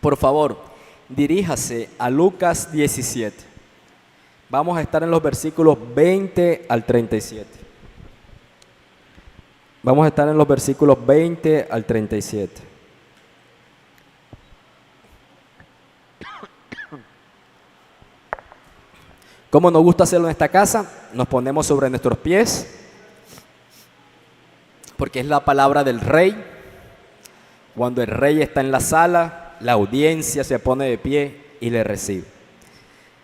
Por favor, diríjase a Lucas 17. Vamos a estar en los versículos 20 al 37. Vamos a estar en los versículos 20 al 37. ¿Cómo nos gusta hacerlo en esta casa? Nos ponemos sobre nuestros pies, porque es la palabra del rey. Cuando el rey está en la sala, la audiencia se pone de pie y le recibe.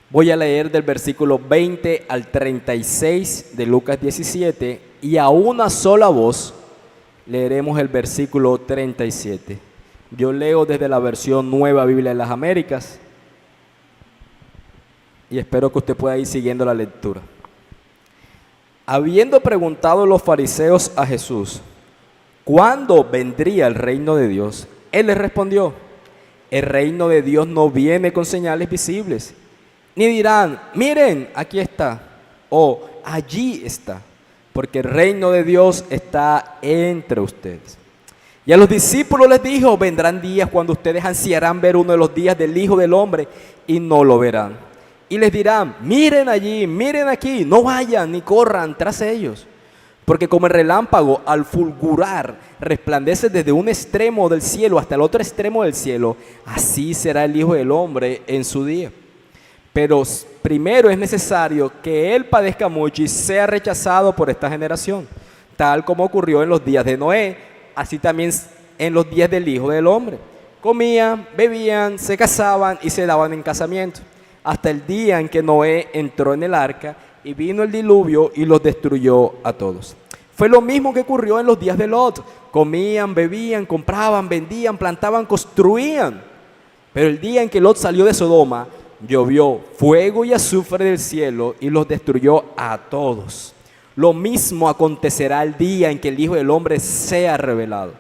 Voy a leer del versículo 20 al 36 de Lucas 17 y a una sola voz leeremos el versículo 37. Yo leo desde la versión Nueva Biblia de las Américas y espero que usted pueda ir siguiendo la lectura. Habiendo preguntado los fariseos a Jesús, ¿cuándo vendría el reino de Dios? Él les respondió, el reino de Dios no viene con señales visibles, ni dirán, miren, aquí está, o allí está, porque el reino de Dios está entre ustedes. Y a los discípulos les dijo, vendrán días cuando ustedes ansiarán ver uno de los días del Hijo del Hombre y no lo verán. Y les dirán, miren allí, miren aquí, no vayan ni corran tras ellos. Porque como el relámpago al fulgurar resplandece desde un extremo del cielo hasta el otro extremo del cielo, así será el Hijo del Hombre en su día. Pero primero es necesario que Él padezca mucho y sea rechazado por esta generación, tal como ocurrió en los días de Noé, así también en los días del Hijo del Hombre. Comían, bebían, se casaban y se daban en casamiento, hasta el día en que Noé entró en el arca y vino el diluvio y los destruyó a todos. Fue lo mismo que ocurrió en los días de Lot. Comían, bebían, compraban, vendían, plantaban, construían. Pero el día en que Lot salió de Sodoma, llovió fuego y azufre del cielo y los destruyó a todos. Lo mismo acontecerá el día en que el Hijo del Hombre sea revelado.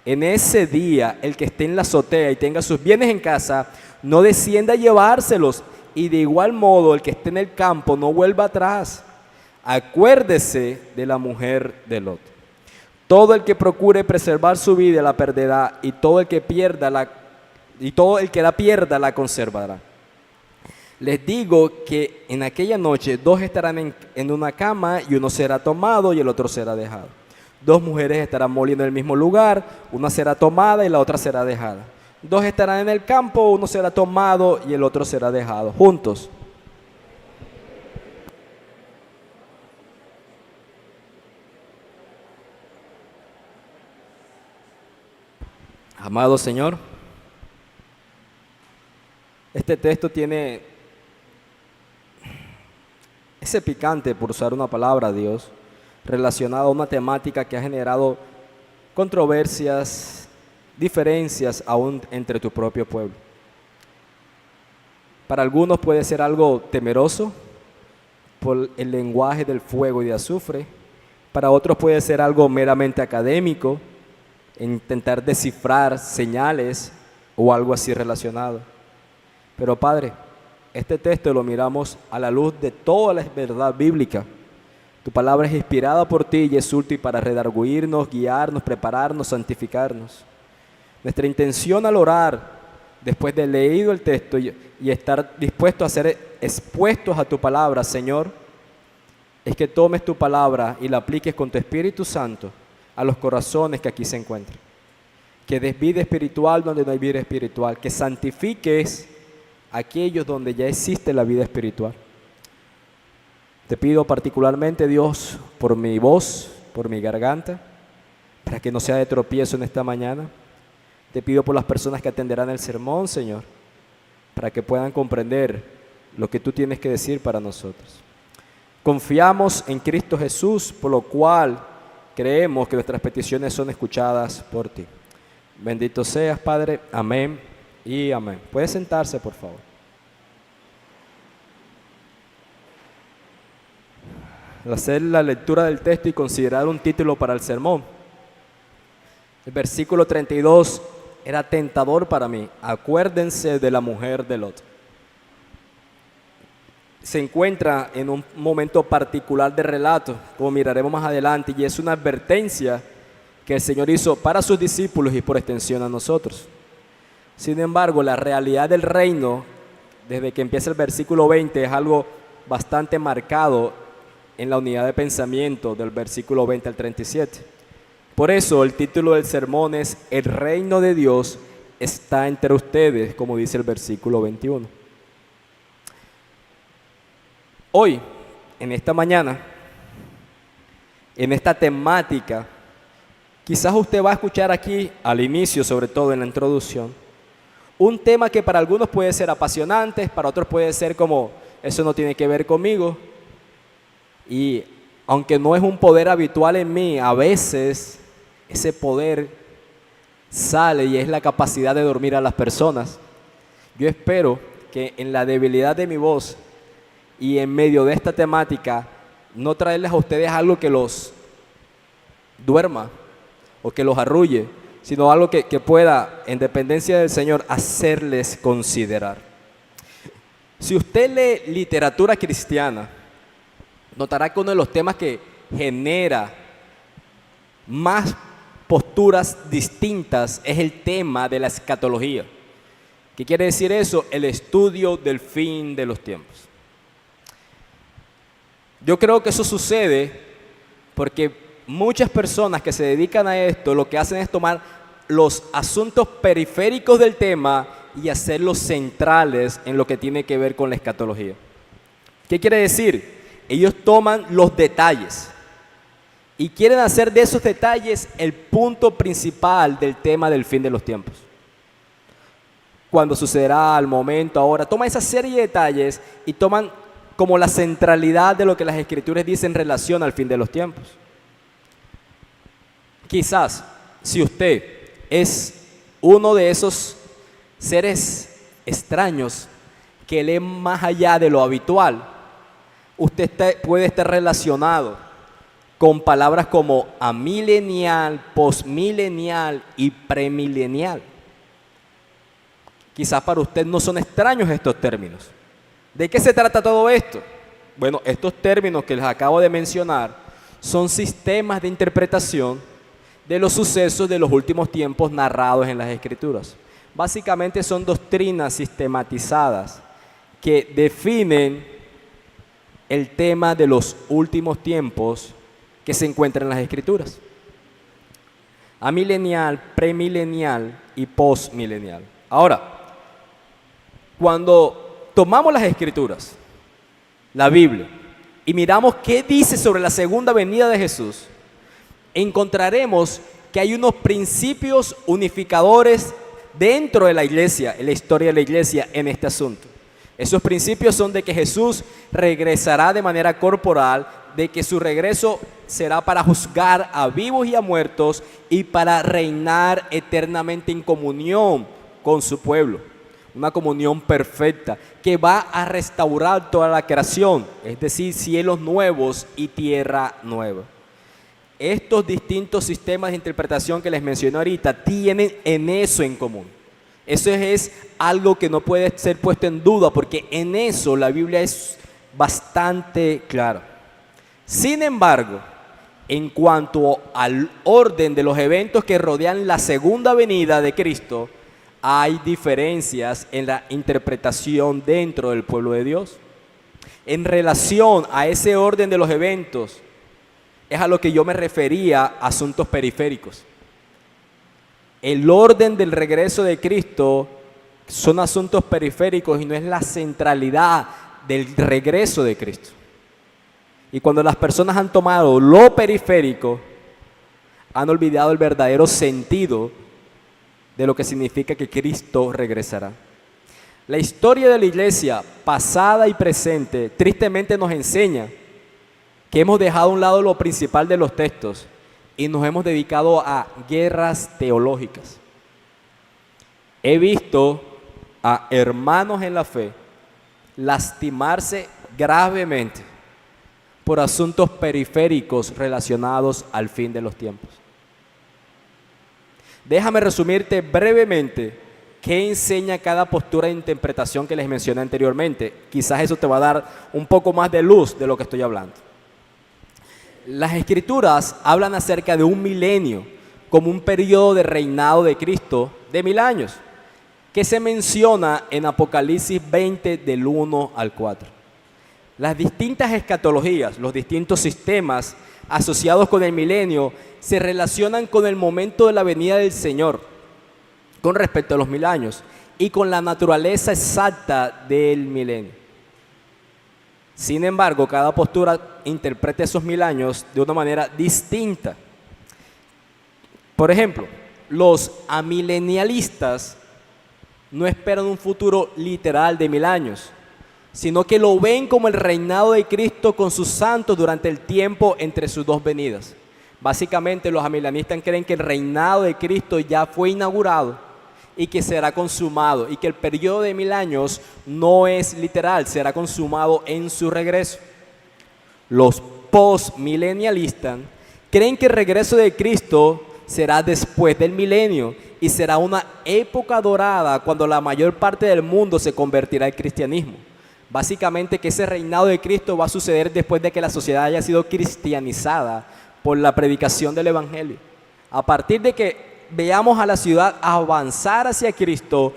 En ese día, el que esté en la azotea y tenga sus bienes en casa, no descienda a llevárselos, y de igual modo el que esté en el campo no vuelva atrás. Acuérdese de la mujer de Lot. Todo el que procure preservar su vida la perderá, y todo el que la pierda la conservará. Les digo que en aquella noche dos estarán en una cama, y uno será tomado y el otro será dejado. Dos mujeres estarán moliendo en el mismo lugar, una será tomada y la otra será dejada. Dos estarán en el campo, uno será tomado y el otro será dejado. Juntos. Amado Señor, este texto tiene ese picante, por usar una palabra, Dios, relacionado a una temática que ha generado controversias, diferencias aún entre tu propio pueblo. Para algunos puede ser algo temeroso por el lenguaje del fuego y de azufre. Para otros puede ser algo meramente académico, intentar descifrar señales o algo así relacionado. Pero Padre, este texto lo miramos a la luz de toda la verdad bíblica. Tu palabra es inspirada por ti y es útil para redarguirnos, guiarnos, prepararnos, santificarnos. Nuestra intención al orar, después de leído el texto y estar dispuestos a ser expuestos a tu palabra, Señor, es que tomes tu palabra y la apliques con tu Espíritu Santo a los corazones que aquí se encuentran. Que des vida espiritual donde no hay vida espiritual. Que santifiques aquellos donde ya existe la vida espiritual. Te pido particularmente, Dios, por mi voz, por mi garganta, para que no sea de tropiezo en esta mañana. Te pido por las personas que atenderán el sermón, Señor, para que puedan comprender lo que tú tienes que decir para nosotros. Confiamos en Cristo Jesús, por lo cual creemos que nuestras peticiones son escuchadas por ti. Bendito seas, Padre. Amén y amén. Puede sentarse, por favor. Al hacer la lectura del texto y considerar un título para el sermón, el versículo 32 era tentador para mí. Acuérdense de la mujer de Lot. Se encuentra en un momento particular de relato, como miraremos más adelante, y es una advertencia que el Señor hizo para sus discípulos y por extensión a nosotros. Sin embargo, la realidad del reino, desde que empieza el versículo 20, es algo bastante marcado en la unidad de pensamiento del versículo 20 al 37. Por eso el título del sermón es El reino de Dios está entre ustedes, como dice el versículo 21. Hoy, en esta mañana, en esta temática, quizás usted va a escuchar aquí al inicio, sobre todo en la introducción, un tema que para algunos puede ser apasionante, para otros puede ser como, eso no tiene que ver conmigo. Y aunque no es un poder habitual en mí, a veces ese poder sale y es la capacidad de dormir a las personas. Yo espero que en la debilidad de mi voz y en medio de esta temática, no traerles a ustedes algo que los duerma o que los arrulle, sino algo que pueda, en dependencia del Señor, hacerles considerar. Si usted lee literatura cristiana, notará que uno de los temas que genera más posturas distintas es el tema de la escatología. ¿Qué quiere decir eso? El estudio del fin de los tiempos. Yo creo que eso sucede porque muchas personas que se dedican a esto lo que hacen es tomar los asuntos periféricos del tema y hacerlos centrales en lo que tiene que ver con la escatología. ¿Qué quiere decir? Ellos toman los detalles y quieren hacer de esos detalles el punto principal del tema del fin de los tiempos. Cuando sucederá, al momento, ahora, toman esa serie de detalles y toman como la centralidad de lo que las Escrituras dicen en relación al fin de los tiempos. Quizás, si usted es uno de esos seres extraños que lee más allá de lo habitual, usted puede estar relacionado con palabras como amilenial, posmilenial y premilenial. Quizás para usted no son extraños estos términos. ¿De qué se trata todo esto? Bueno, estos términos que les acabo de mencionar son sistemas de interpretación de los sucesos de los últimos tiempos narrados en las Escrituras. Básicamente son doctrinas sistematizadas que definen el tema de los últimos tiempos que se encuentran en las Escrituras. Amilenial, premilenial y postmilenial. Ahora, cuando tomamos las Escrituras, la Biblia, y miramos qué dice sobre la segunda venida de Jesús, encontraremos que hay unos principios unificadores dentro de la iglesia, en la historia de la iglesia, en este asunto. Esos principios son de que Jesús regresará de manera corporal, de que su regreso será para juzgar a vivos y a muertos y para reinar eternamente en comunión con su pueblo. Una comunión perfecta que va a restaurar toda la creación, es decir, cielos nuevos y tierra nueva. Estos distintos sistemas de interpretación que les mencioné ahorita tienen en eso en común. Eso es algo que no puede ser puesto en duda porque en eso la Biblia es bastante clara. Sin embargo, en cuanto al orden de los eventos que rodean la segunda venida de Cristo, hay diferencias en la interpretación dentro del pueblo de Dios. En relación a ese orden de los eventos, es a lo que yo me refería, asuntos periféricos. El orden del regreso de Cristo son asuntos periféricos y no es la centralidad del regreso de Cristo. Y cuando las personas han tomado lo periférico, han olvidado el verdadero sentido de lo que significa que Cristo regresará. La historia de la iglesia, pasada y presente, tristemente nos enseña que hemos dejado a un lado lo principal de los textos y nos hemos dedicado a guerras teológicas. He visto a hermanos en la fe lastimarse gravemente por asuntos periféricos relacionados al fin de los tiempos. Déjame resumirte brevemente qué enseña cada postura de interpretación que les mencioné anteriormente. Quizás eso te va a dar un poco más de luz de lo que estoy hablando. Las Escrituras hablan acerca de un milenio como un periodo de reinado de Cristo de 1000 años. que se menciona en Apocalipsis 20 del 1 al 4. Las distintas escatologías, los distintos sistemas asociados con el milenio se relacionan con el momento de la venida del Señor con respecto a los 1000 años y con la naturaleza exacta del milenio. Sin embargo, cada postura interpreta esos 1000 años de una manera distinta. Por ejemplo, los amilenialistas no esperan un futuro literal de 1000 años, sino que lo ven como el reinado de Cristo con sus santos durante el tiempo entre sus dos venidas. Básicamente, los amilenialistas creen que el reinado de Cristo ya fue inaugurado y que será consumado, y que el periodo de 1000 años no es literal, será consumado en su regreso. Los postmilenialistas creen que el regreso de Cristo será después del milenio y será una época dorada cuando la mayor parte del mundo se convertirá al cristianismo. Básicamente que ese reinado de Cristo va a suceder después de que la sociedad haya sido cristianizada por la predicación del Evangelio. A partir de que veamos a la ciudad avanzar hacia Cristo,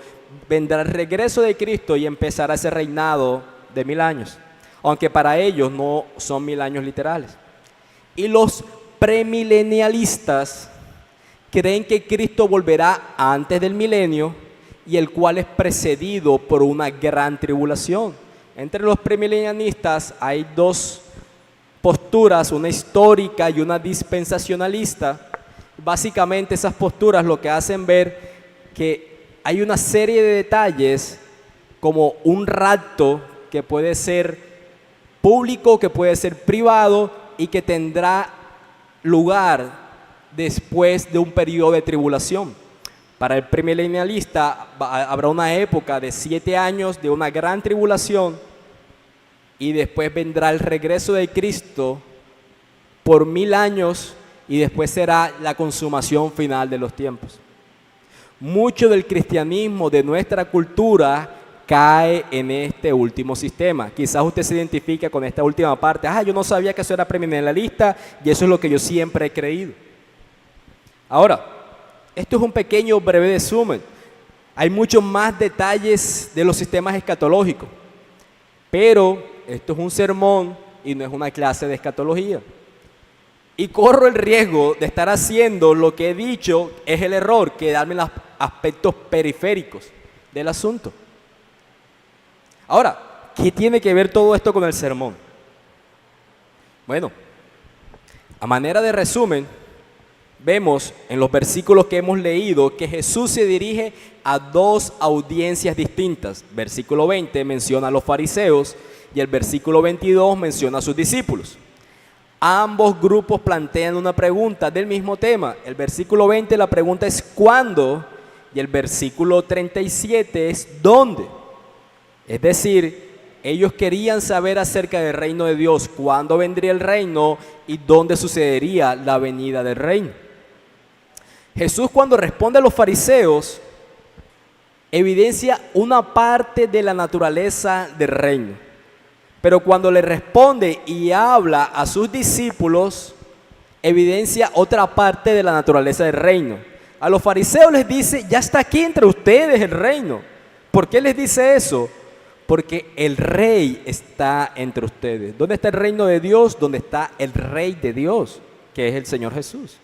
vendrá el regreso de Cristo y empezará ese reinado de 1000 años, aunque para ellos no son 1000 años literales. Y los premilenialistas creen que Cristo volverá antes del milenio, y el cual es precedido por una gran tribulación. Entre los premilenialistas hay dos posturas, una histórica y una dispensacionalista. Básicamente esas posturas lo que hacen ver que hay una serie de detalles, como un rapto que puede ser público, que puede ser privado y que tendrá lugar después de un periodo de tribulación. Para el premilenialista habrá una época de 7 años de una gran tribulación y después vendrá el regreso de Cristo por 1000 años y después será la consumación final de los tiempos. Mucho del cristianismo de nuestra cultura cae en este último sistema. Quizás usted se identifica con esta última parte. Yo no sabía que eso era premilenialista y eso es lo que yo siempre he creído. Ahora, esto es un pequeño breve resumen. Hay muchos más detalles de los sistemas escatológicos, pero esto es un sermón y no es una clase de escatología. Y corro el riesgo de estar haciendo lo que he dicho es el error, quedarme en los aspectos periféricos del asunto. Ahora, ¿qué tiene que ver todo esto con el sermón? Bueno, a manera de resumen, vemos en los versículos que hemos leído que Jesús se dirige a dos audiencias distintas. Versículo 20 menciona a los fariseos y el versículo 22 menciona a sus discípulos. Ambos grupos plantean una pregunta del mismo tema. El versículo 20 la pregunta es ¿cuándo? Y el versículo 37 es ¿dónde? Es decir, ellos querían saber acerca del reino de Dios, cuándo vendría el reino y dónde sucedería la venida del reino. Jesús, cuando responde a los fariseos, evidencia una parte de la naturaleza del reino. Pero cuando le responde y habla a sus discípulos, evidencia otra parte de la naturaleza del reino. A los fariseos les dice, ya está aquí entre ustedes el reino. ¿Por qué les dice eso? Porque el rey está entre ustedes. ¿Dónde está el reino de Dios? ¿Dónde está el rey de Dios? Que es el Señor Jesús.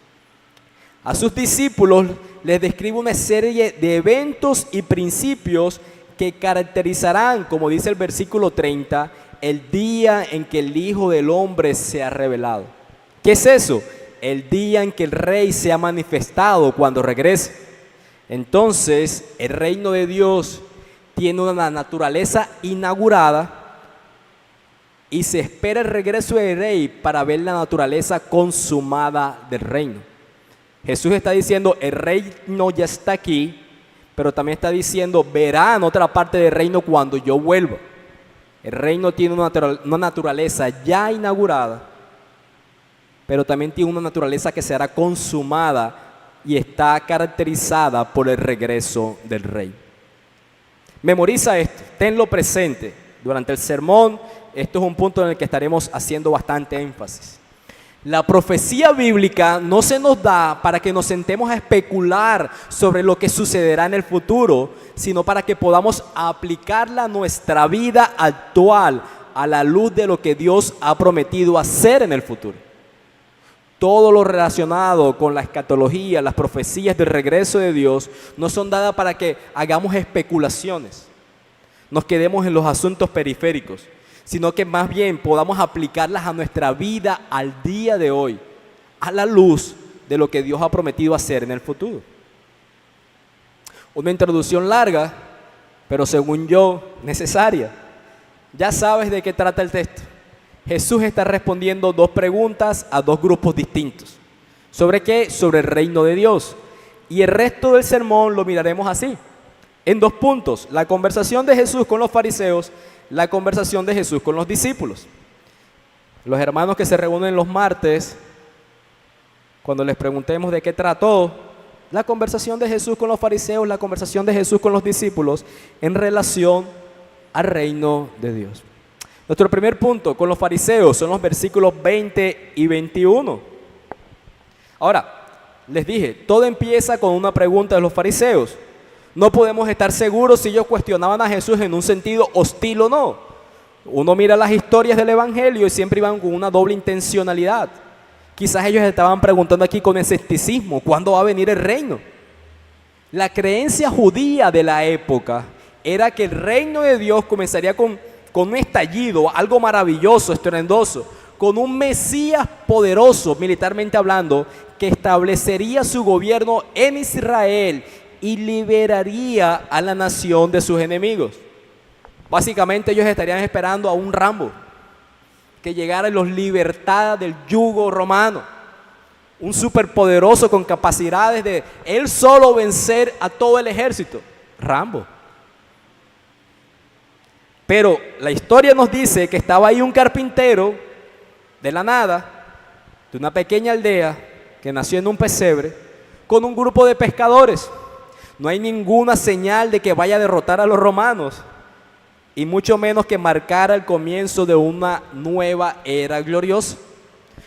A sus discípulos les describe una serie de eventos y principios que caracterizarán, como dice el versículo 30, el día en que el Hijo del Hombre se ha revelado. ¿Qué es eso? El día en que el Rey se ha manifestado cuando regrese. Entonces, el reino de Dios tiene una naturaleza inaugurada y se espera el regreso del Rey para ver la naturaleza consumada del reino. Jesús está diciendo, el reino ya está aquí, pero también está diciendo, verán otra parte del reino cuando yo vuelva. El reino tiene una naturaleza ya inaugurada, pero también tiene una naturaleza que será consumada y está caracterizada por el regreso del Rey. Memoriza esto, tenlo presente. Durante el sermón, esto es un punto en el que estaremos haciendo bastante énfasis. La profecía bíblica no se nos da para que nos sentemos a especular sobre lo que sucederá en el futuro, sino para que podamos aplicarla a nuestra vida actual a la luz de lo que Dios ha prometido hacer en el futuro. Todo lo relacionado con la escatología, las profecías del regreso de Dios, no son dadas para que hagamos especulaciones, nos quedemos en los asuntos periféricos, sino que más bien podamos aplicarlas a nuestra vida al día de hoy, a la luz de lo que Dios ha prometido hacer en el futuro. Una introducción larga, pero según yo, necesaria. Ya sabes de qué trata el texto. Jesús está respondiendo dos preguntas a dos grupos distintos. ¿Sobre qué? Sobre el reino de Dios. Y el resto del sermón lo miraremos así, en dos puntos: la conversación de Jesús con los fariseos, la conversación de Jesús con los discípulos. Los hermanos que se reúnen los martes, cuando les preguntemos de qué trató la conversación de Jesús con los fariseos, la conversación de Jesús con los discípulos en relación al reino de Dios. Nuestro primer punto con los fariseos son los versículos 20 y 21. Ahora, les dije, todo empieza con una pregunta de los fariseos. No podemos estar seguros si ellos cuestionaban a Jesús en un sentido hostil o no. Uno mira las historias del Evangelio y siempre iban con una doble intencionalidad. Quizás ellos estaban preguntando aquí con escepticismo, ¿cuándo va a venir el reino? La creencia judía de la época era que el reino de Dios comenzaría con un estallido, algo maravilloso, estruendoso, con un Mesías poderoso, militarmente hablando, que establecería su gobierno en Israel y liberaría a la nación de sus enemigos. Básicamente ellos estarían esperando a un Rambo que llegara y los libertara del yugo romano, un superpoderoso con capacidades de él solo vencer a todo el ejército, Rambo. Pero la historia nos dice que estaba ahí un carpintero de la nada, de una pequeña aldea que nació en un pesebre, con un grupo de pescadores. No hay ninguna señal de que vaya a derrotar a los romanos, y mucho menos que marcara el comienzo de una nueva era gloriosa.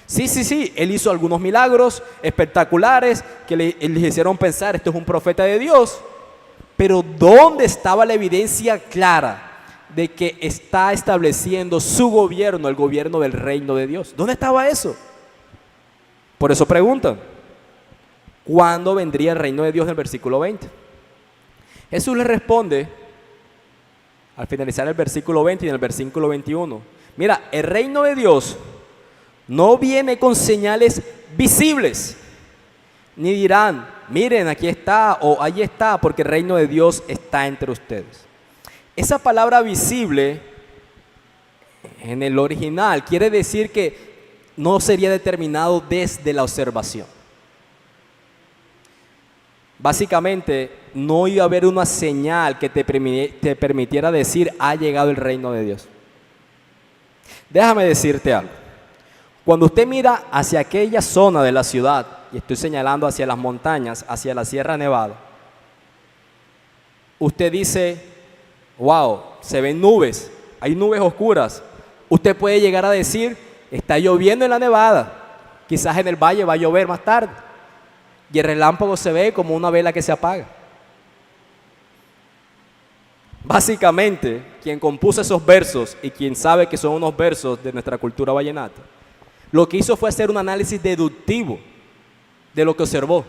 Sí, él hizo algunos milagros espectaculares que les hicieron pensar, este es un profeta de Dios. Pero ¿dónde estaba la evidencia clara de que está estableciendo su gobierno, el gobierno del reino de Dios? ¿Dónde estaba eso? Por eso preguntan, ¿cuándo vendría el reino de Dios en el versículo 20? Jesús le responde al finalizar el versículo 20 y en el versículo 21. Mira, el reino de Dios no viene con señales visibles, ni dirán, miren, aquí está o allí está, porque el reino de Dios está entre ustedes. Esa palabra visible en el original quiere decir que no sería determinado desde la observación. Básicamente, no iba a haber una señal que te permitiera decir, ha llegado el reino de Dios. Déjame decirte algo. Cuando usted mira hacia aquella zona de la ciudad, y estoy señalando hacia las montañas, hacia la Sierra Nevada, usted dice, wow, se ven nubes, hay nubes oscuras. Usted puede llegar a decir, está lloviendo en la Nevada, quizás en el valle va a llover más tarde. Y el relámpago se ve como una vela que se apaga. Básicamente, quien compuso esos versos y quien sabe que son unos versos de nuestra cultura vallenata, lo que hizo fue hacer un análisis deductivo de lo que observó.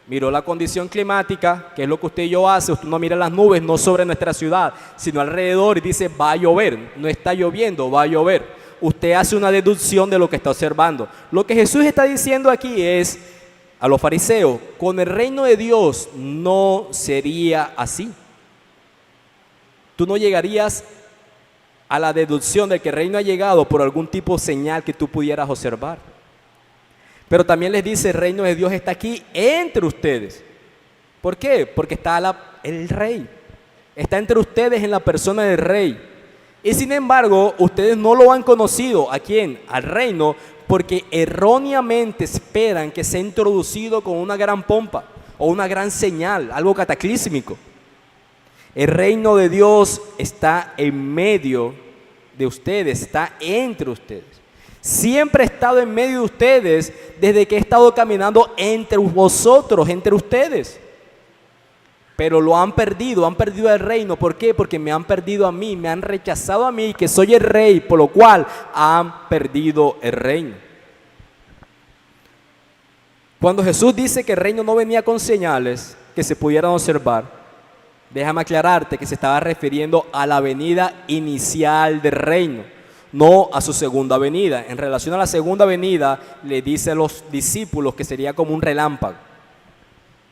Miró la condición climática, que es lo que usted y yo hace. Usted no mira las nubes, no sobre nuestra ciudad, sino alrededor, y dice, va a llover. No está lloviendo, va a llover. Usted hace una deducción de lo que está observando. Lo que Jesús está diciendo aquí es a los fariseos, con el reino de Dios no sería así. Tú no llegarías a la deducción de que el reino ha llegado por algún tipo de señal que tú pudieras observar. Pero también les dice, el reino de Dios está aquí entre ustedes. ¿Por qué? Porque está el rey. Está entre ustedes en la persona del rey. Y sin embargo, ustedes no lo han conocido. ¿A quién? Al reino, porque erróneamente esperan que sea introducido con una gran pompa o una gran señal, algo cataclísmico. El reino de Dios está en medio de ustedes, está entre ustedes. Siempre he estado en medio de ustedes desde que he estado caminando entre vosotros, entre ustedes. Pero lo han perdido el reino. ¿Por qué? Porque me han perdido a mí, me han rechazado a mí, que soy el rey, por lo cual han perdido el reino. Cuando Jesús dice que el reino no venía con señales que se pudieran observar, déjame aclararte que se estaba refiriendo a la venida inicial del reino, no a su segunda venida. En relación a la segunda venida, le dice a los discípulos que sería como un relámpago.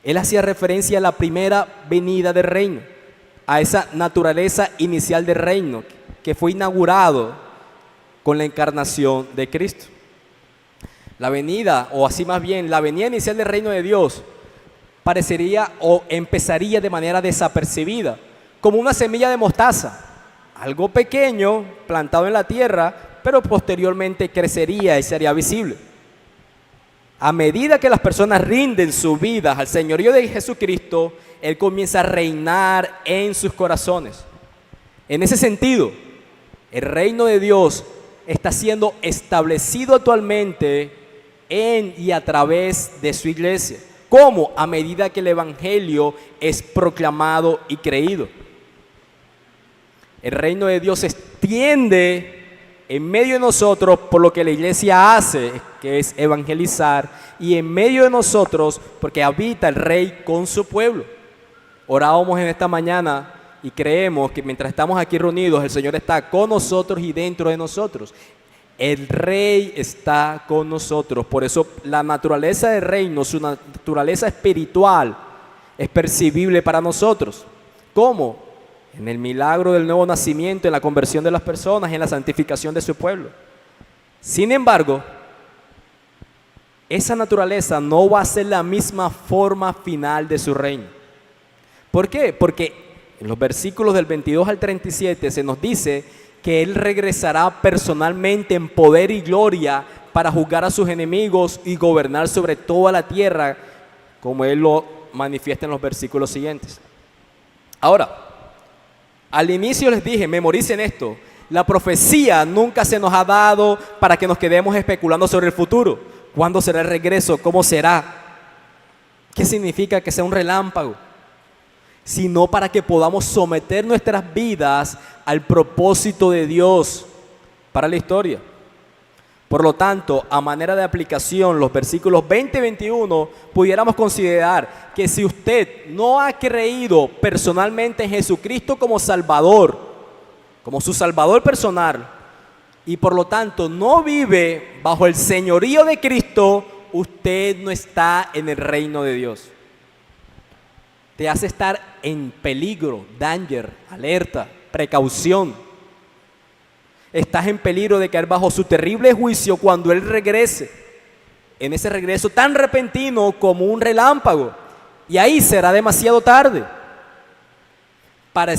Él hacía referencia a la primera venida del reino, a esa naturaleza inicial del reino que fue inaugurado con la encarnación de Cristo. La venida, o así más bien, la venida inicial del reino de Dios parecería o empezaría de manera desapercibida, como una semilla de mostaza, algo pequeño plantado en la tierra, pero posteriormente crecería y sería visible. A medida que las personas rinden su vida al señorío de Jesucristo, Él comienza a reinar en sus corazones. En ese sentido, el reino de Dios está siendo establecido actualmente en y a través de su iglesia. ¿Cómo? A medida que el evangelio es proclamado y creído. El reino de Dios se extiende en medio de nosotros por lo que la iglesia hace, que es evangelizar, y en medio de nosotros porque habita el Rey con su pueblo. Orábamos en esta mañana y creemos que mientras estamos aquí reunidos, el Señor está con nosotros y dentro de nosotros. El Rey está con nosotros, por eso la naturaleza del reino, su naturaleza espiritual, es percibible para nosotros. ¿Cómo? En el milagro del nuevo nacimiento, en la conversión de las personas, en la santificación de su pueblo. Sin embargo, esa naturaleza no va a ser la misma forma final de su reino. ¿Por qué? Porque en los versículos del 22 al 37 se nos dice que Él regresará personalmente en poder y gloria para juzgar a sus enemigos y gobernar sobre toda la tierra, como Él lo manifiesta en los versículos siguientes. Ahora, al inicio les dije, memoricen esto, la profecía nunca se nos ha dado para que nos quedemos especulando sobre el futuro. ¿Cuándo será el regreso? ¿Cómo será? ¿Qué significa que sea un relámpago? Sino para que podamos someter nuestras vidas al propósito de Dios para la historia. Por lo tanto, a manera de aplicación, los versículos 20 y 21, pudiéramos considerar que si usted no ha creído personalmente en Jesucristo como Salvador, como su Salvador personal, y por lo tanto no vive bajo el señorío de Cristo, usted no está en el reino de Dios. Te hace estar en peligro, danger, alerta, precaución. Estás en peligro de caer bajo su terrible juicio cuando Él regrese. En ese regreso tan repentino como un relámpago. Y ahí será demasiado tarde. Para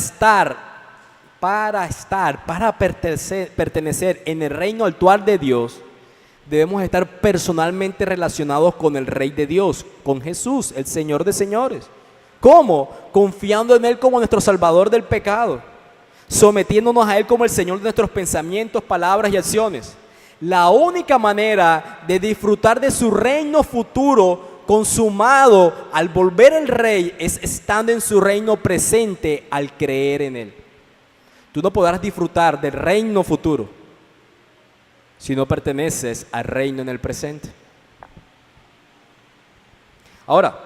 pertenecer en el reino actual de Dios, debemos estar personalmente relacionados con el Rey de Dios, con Jesús, el Señor de señores. ¿Cómo? Confiando en Él como nuestro Salvador del pecado, sometiéndonos a Él como el Señor de nuestros pensamientos, palabras y acciones. La única manera de disfrutar de su reino futuro consumado al volver el Rey es estando en su reino presente al creer en Él. Tú no podrás disfrutar del reino futuro si no perteneces al reino en el presente. Ahora,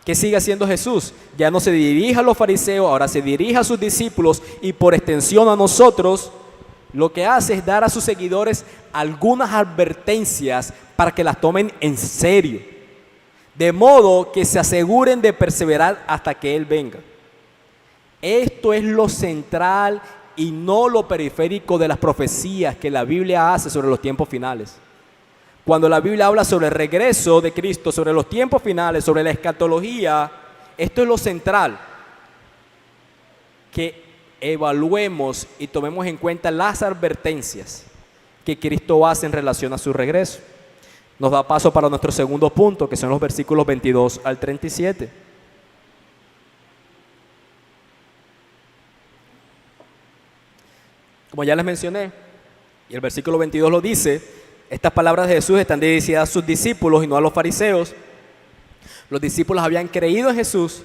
¿qué sigue haciendo Jesús? Ya no se dirige a los fariseos, ahora se dirige a sus discípulos y por extensión a nosotros. Lo que hace es dar a sus seguidores algunas advertencias para que las tomen en serio, de modo que se aseguren de perseverar hasta que Él venga. Esto es lo central y no lo periférico de las profecías que la Biblia hace sobre los tiempos finales. Cuando la Biblia habla sobre el regreso de Cristo, sobre los tiempos finales, sobre la escatología, esto es lo central. Que evaluemos y tomemos en cuenta las advertencias que Cristo hace en relación a su regreso. Nos da paso para nuestro segundo punto, que son los versículos 22 al 37. Como ya les mencioné, y el versículo 22 lo dice, Estas palabras de Jesús están dirigidas a sus discípulos y no a los fariseos. Los discípulos habían creído en Jesús,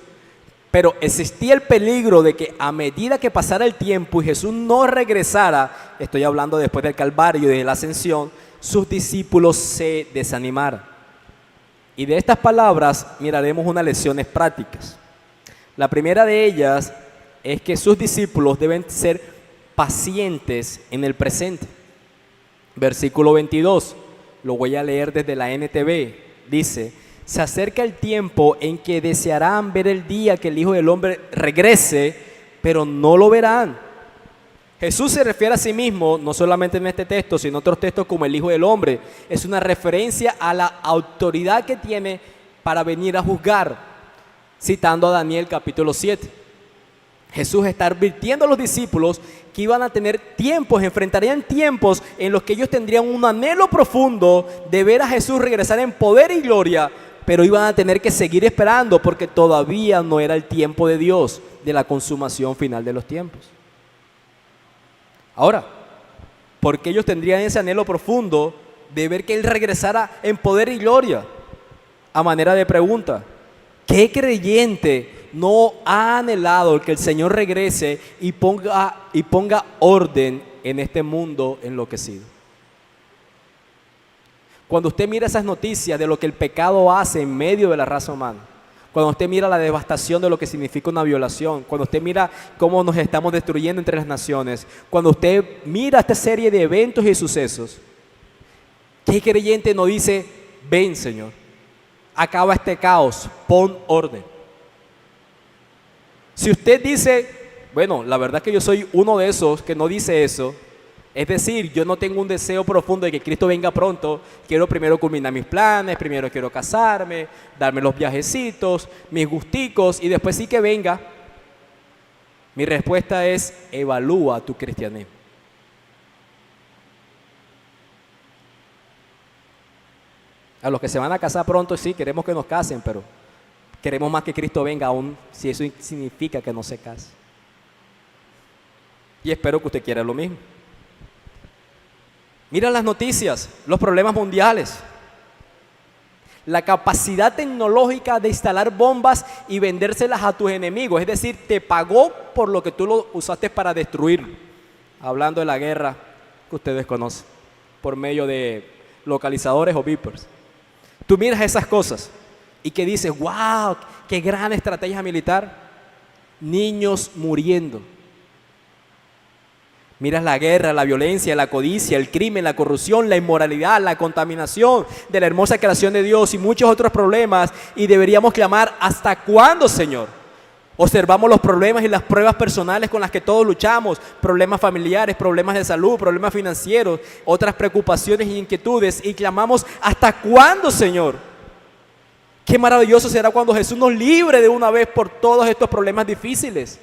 pero existía el peligro de que a medida que pasara el tiempo y Jesús no regresara, estoy hablando después del Calvario y de la Ascensión, sus discípulos se desanimaran. Y de estas palabras miraremos unas lecciones prácticas. La primera de ellas es que sus discípulos deben ser pacientes en el presente. Versículo 22, lo voy a leer desde la NTV, dice: se acerca el tiempo en que desearán ver el día que el Hijo del Hombre regrese, pero no lo verán. Jesús se refiere a sí mismo, no solamente en este texto, sino en otros textos, como el Hijo del Hombre. Es una referencia a la autoridad que tiene para venir a juzgar, citando a Daniel capítulo 7. Jesús está advirtiendo a los discípulos que iban a tener tiempos, enfrentarían tiempos en los que ellos tendrían un anhelo profundo de ver a Jesús regresar en poder y gloria, pero iban a tener que seguir esperando porque todavía no era el tiempo de Dios, de la consumación final de los tiempos. Ahora, ¿por qué ellos tendrían ese anhelo profundo de ver que Él regresara en poder y gloria? A manera de pregunta, ¿qué creyente no ha anhelado que el Señor regrese y ponga orden en este mundo enloquecido? Cuando usted mira esas noticias de lo que el pecado hace en medio de la raza humana, cuando usted mira la devastación de lo que significa una violación, cuando usted mira cómo nos estamos destruyendo entre las naciones, cuando usted mira esta serie de eventos y sucesos, ¿qué creyente no dice: ven, Señor, acaba este caos, pon orden? Si usted dice: bueno, la verdad es que yo soy uno de esos que no dice eso, es decir, yo no tengo un deseo profundo de que Cristo venga pronto, quiero primero culminar mis planes, primero quiero casarme, darme los viajecitos, mis gusticos y después sí que venga. Mi respuesta es: evalúa tu cristianismo. A los que se van a casar pronto, sí, queremos que nos casen, pero queremos más que Cristo venga, aún si eso significa que no se case. Y espero que usted quiera lo mismo. Mira las noticias, los problemas mundiales, la capacidad tecnológica de instalar bombas y vendérselas a tus enemigos. Es decir, te pagó por lo que tú lo usaste para destruir. Hablando de la guerra que ustedes conocen, por medio de localizadores o beepers. Tú miras esas cosas y que dices: wow, qué gran estrategia militar. Niños muriendo. Miras la guerra, la violencia, la codicia, el crimen, la corrupción, la inmoralidad, la contaminación de la hermosa creación de Dios y muchos otros problemas, y deberíamos clamar: ¿hasta cuándo, Señor? Observamos los problemas y las pruebas personales con las que todos luchamos, problemas familiares, problemas de salud, problemas financieros, otras preocupaciones y inquietudes, y clamamos: ¿hasta cuándo, Señor? Qué maravilloso será cuando Jesús nos libre de una vez por todos estos problemas difíciles.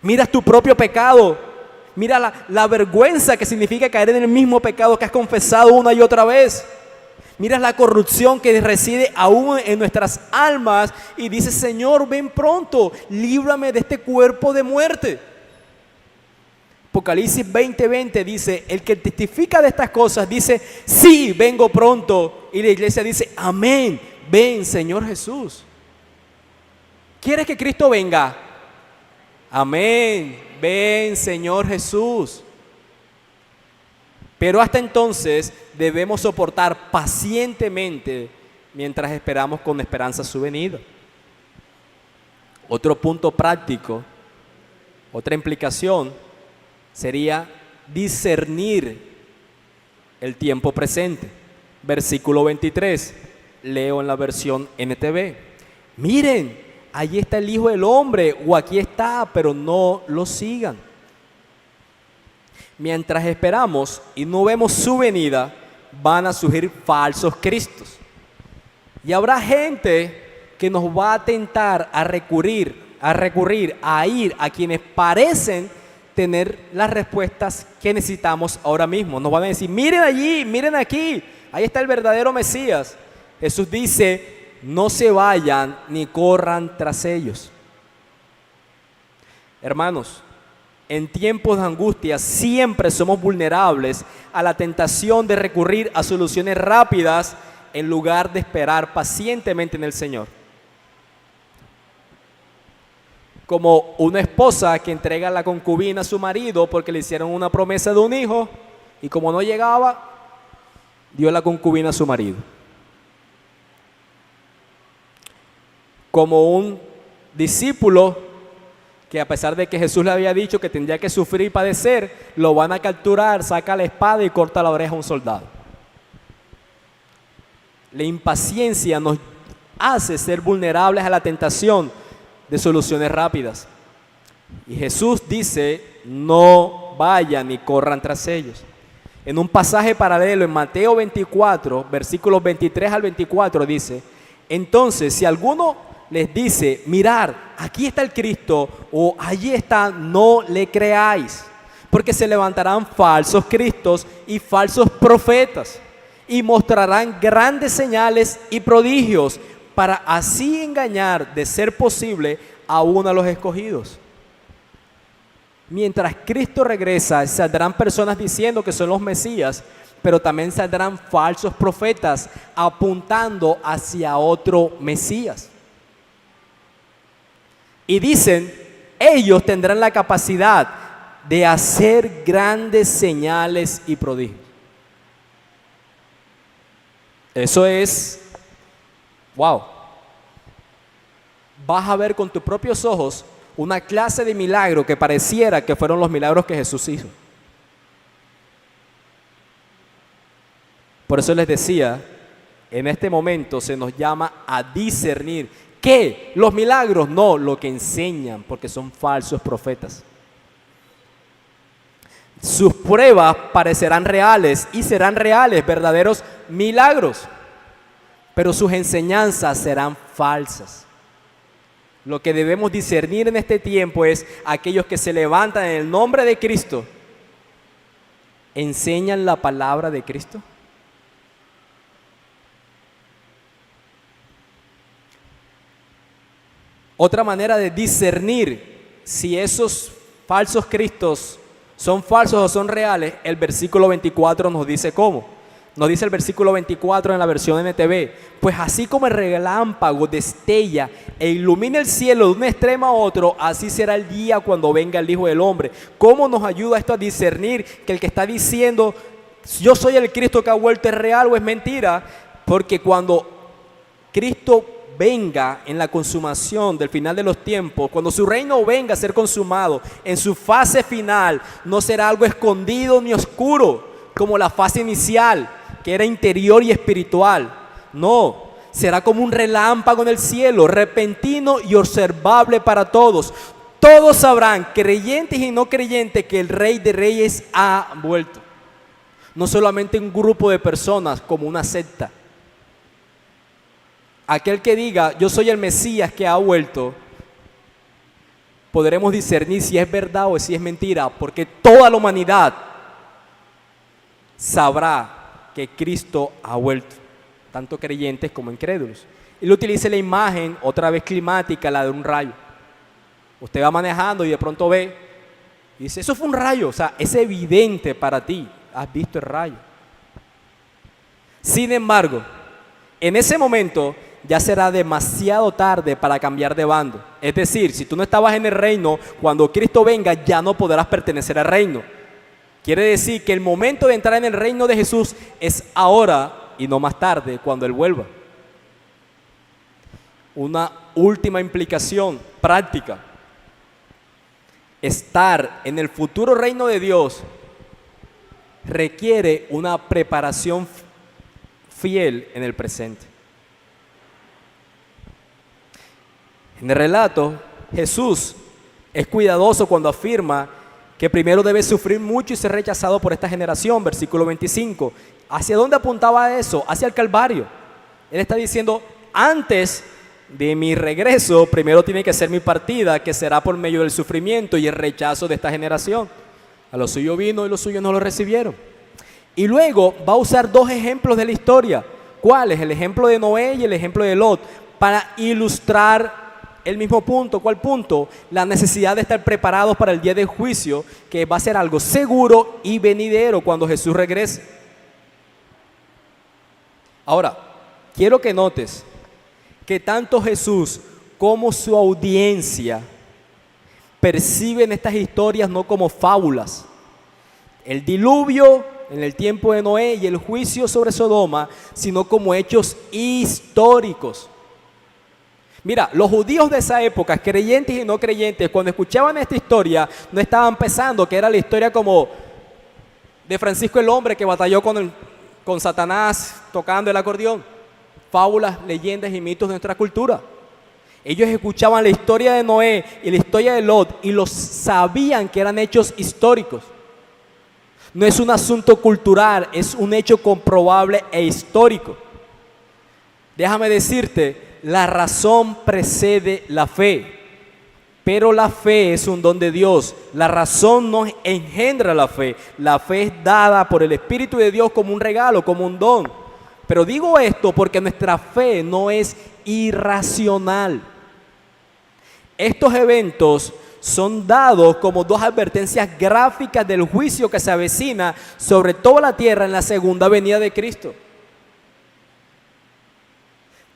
Miras tu propio pecado, mira la vergüenza que significa caer en el mismo pecado que has confesado una y otra vez. Miras la corrupción que reside aún en nuestras almas y dices: Señor, ven pronto, líbrame de este cuerpo de muerte. Apocalipsis 20:20 dice: el que testifica de estas cosas dice: sí, vengo pronto. Y la iglesia dice: amén, ven, Señor Jesús. ¿Quieres que Cristo venga? Amén, ven, Señor Jesús. Pero hasta entonces debemos soportar pacientemente mientras esperamos con esperanza su venida. Otro punto práctico, otra implicación sería discernir el tiempo presente. Versículo 23, leo en la versión NTV. Miren, allí está el Hijo del Hombre, o aquí está, pero no lo sigan. Mientras esperamos y no vemos su venida, van a surgir falsos cristos. Y habrá gente que nos va a tentar a recurrir, a ir a quienes parecen tener las respuestas que necesitamos ahora mismo. Nos van a decir: miren allí, miren aquí, ahí está el verdadero Mesías. Jesús dice: no se vayan ni corran tras ellos. Hermanos, en tiempos de angustia siempre somos vulnerables a la tentación de recurrir a soluciones rápidas en lugar de esperar pacientemente en el Señor. Como una esposa que entrega la concubina a su marido porque le hicieron una promesa de un hijo y como no llegaba, dio la concubina a su marido. Como un discípulo que a pesar de que Jesús le había dicho que tendría que sufrir y padecer, lo van a capturar, saca la espada y corta la oreja a un soldado. La impaciencia nos hace ser vulnerables a la tentación de soluciones rápidas. Y Jesús dice, no vayan ni corran tras ellos. En un pasaje paralelo en Mateo 24, versículos 23 al 24 dice, entonces si alguno les dice, mirar, aquí está el Cristo o allí está, no le creáis, porque se levantarán falsos cristos y falsos profetas y mostrarán grandes señales y prodigios para así engañar, de ser posible, aún a los escogidos. Mientras Cristo regresa, saldrán personas diciendo que son los Mesías, pero también saldrán falsos profetas apuntando hacia otro Mesías. Y dicen, ellos tendrán la capacidad de hacer grandes señales y prodigios. Eso es, wow. Vas a ver con tus propios ojos una clase de milagro que pareciera que fueron los milagros que Jesús hizo. Por eso les decía, en este momento se nos llama a discernir. ¿Qué? Los milagros, no, lo que enseñan, porque son falsos profetas. Sus pruebas parecerán reales y serán reales, verdaderos milagros, pero sus enseñanzas serán falsas. Lo que debemos discernir en este tiempo es aquellos que se levantan en el nombre de Cristo, ¿enseñan la palabra de Cristo? Otra manera de discernir si esos falsos cristos son falsos o son reales, el versículo 24 nos dice cómo. Nos dice el versículo 24 en la versión NTV, pues así como el relámpago destella e ilumina el cielo de un extremo a otro, así será el día cuando venga el Hijo del Hombre. ¿Cómo nos ayuda esto a discernir que el que está diciendo yo soy el Cristo que ha vuelto es real o es mentira? Porque cuando Cristo venga en la consumación del final de los tiempos, cuando su reino venga a ser consumado en su fase final, no será algo escondido ni oscuro como la fase inicial, que era interior y espiritual. No, será como un relámpago en el cielo, repentino y observable para todos. Todos sabrán, creyentes y no creyentes, que el Rey de Reyes ha vuelto. No solamente un grupo de personas como una secta. Aquel que diga, yo soy el Mesías que ha vuelto, podremos discernir si es verdad o si es mentira, porque toda la humanidad sabrá que Cristo ha vuelto, tanto creyentes como incrédulos. Y le utiliza la imagen, otra vez climática, la de un rayo. Usted va manejando y de pronto ve, y dice, eso fue un rayo, o sea, es evidente para ti, has visto el rayo. Sin embargo, en ese momento ya será demasiado tarde para cambiar de bando. Es decir, si tú no estabas en el reino, cuando Cristo venga ya no podrás pertenecer al reino. Quiere decir que el momento de entrar en el reino de Jesús es ahora y no más tarde, cuando Él vuelva. Una última implicación práctica. Estar en el futuro reino de Dios requiere una preparación fiel en el presente. En el relato, Jesús es cuidadoso cuando afirma que primero debe sufrir mucho y ser rechazado por esta generación, versículo 25. ¿Hacia dónde apuntaba eso? Hacia el Calvario. Él está diciendo, antes de mi regreso, primero tiene que ser mi partida, que será por medio del sufrimiento y el rechazo de esta generación. A los suyos vino y los suyos no lo recibieron. Y luego va a usar dos ejemplos de la historia. ¿Cuáles? El ejemplo de Noé y el ejemplo de Lot, para ilustrar el mismo punto. ¿Cuál punto? La necesidad de estar preparados para el día del juicio, que va a ser algo seguro y venidero cuando Jesús regrese. Ahora, quiero que notes que tanto Jesús como su audiencia perciben estas historias no como fábulas. El diluvio en el tiempo de Noé y el juicio sobre Sodoma, sino como hechos históricos. Mira, los judíos de esa época, creyentes y no creyentes, cuando escuchaban esta historia, no estaban pensando que era la historia como de Francisco el hombre que batalló con Satanás tocando el acordeón. Fábulas, leyendas y mitos de nuestra cultura. Ellos escuchaban la historia de Noé y la historia de Lot y los sabían que eran hechos históricos. No es un asunto cultural, es un hecho comprobable e histórico. Déjame decirte, la razón precede la fe, pero la fe es un don de Dios. La razón no engendra la fe es dada por el Espíritu de Dios como un regalo, como un don. Pero digo esto porque nuestra fe no es irracional. Estos eventos son dados como dos advertencias gráficas del juicio que se avecina sobre toda la tierra en la segunda venida de Cristo.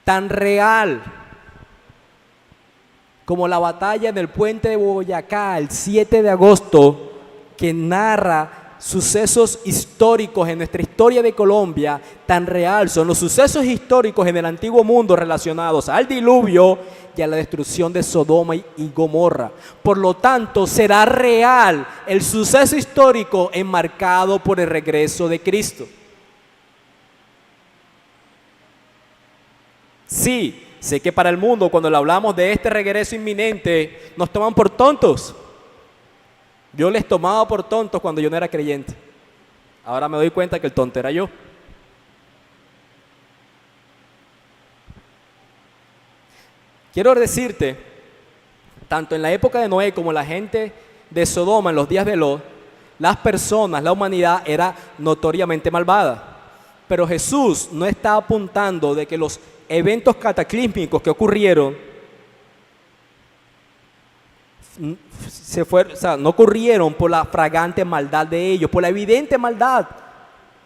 Tan real como la batalla en el puente de Boyacá el 7 de agosto, que narra sucesos históricos en nuestra historia de Colombia, tan real son los sucesos históricos en el antiguo mundo relacionados al diluvio y a la destrucción de Sodoma y Gomorra. Por lo tanto, será real el suceso histórico enmarcado por el regreso de Cristo. Sí, sé que para el mundo, cuando le hablamos de este regreso inminente, nos toman por tontos. Yo les tomaba por tontos cuando yo no era creyente. Ahora me doy cuenta que el tonto era yo. Quiero decirte, tanto en la época de Noé como la gente de Sodoma en los días de Lot, las personas, la humanidad era notoriamente malvada. Pero Jesús no está apuntando de que los eventos cataclísmicos que ocurrieron no ocurrieron por la fragante maldad de ellos, por la evidente maldad,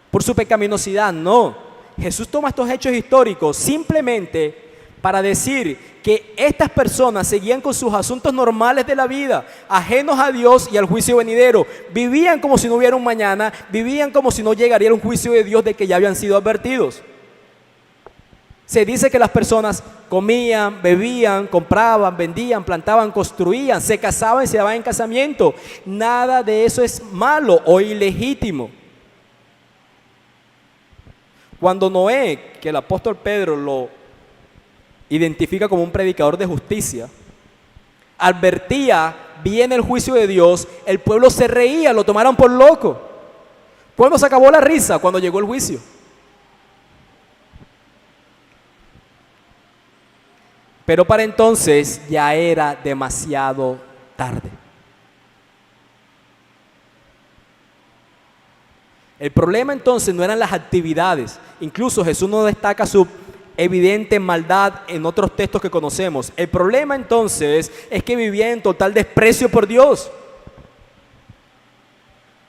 por su pecaminosidad. No, Jesús toma estos hechos históricos simplemente para decir que estas personas seguían con sus asuntos normales de la vida, ajenos a Dios y al juicio venidero. Vivían como si no hubiera un mañana, vivían como si no llegaría un juicio de Dios de que ya habían sido advertidos. Se dice que las personas comían, bebían, compraban, vendían, plantaban, construían, se casaban y se daban en casamiento. Nada de eso es malo o ilegítimo. Cuando Noé, que el apóstol Pedro lo identifica como un predicador de justicia, advertía, viene el juicio de Dios, el pueblo se reía, lo tomaron por loco. ¿Cuándo se acabó la risa? Cuando llegó el juicio. Pero para entonces ya era demasiado tarde. El problema entonces no eran las actividades. Incluso Jesús no destaca su evidente maldad en otros textos que conocemos. El problema entonces es que vivía en total desprecio por Dios.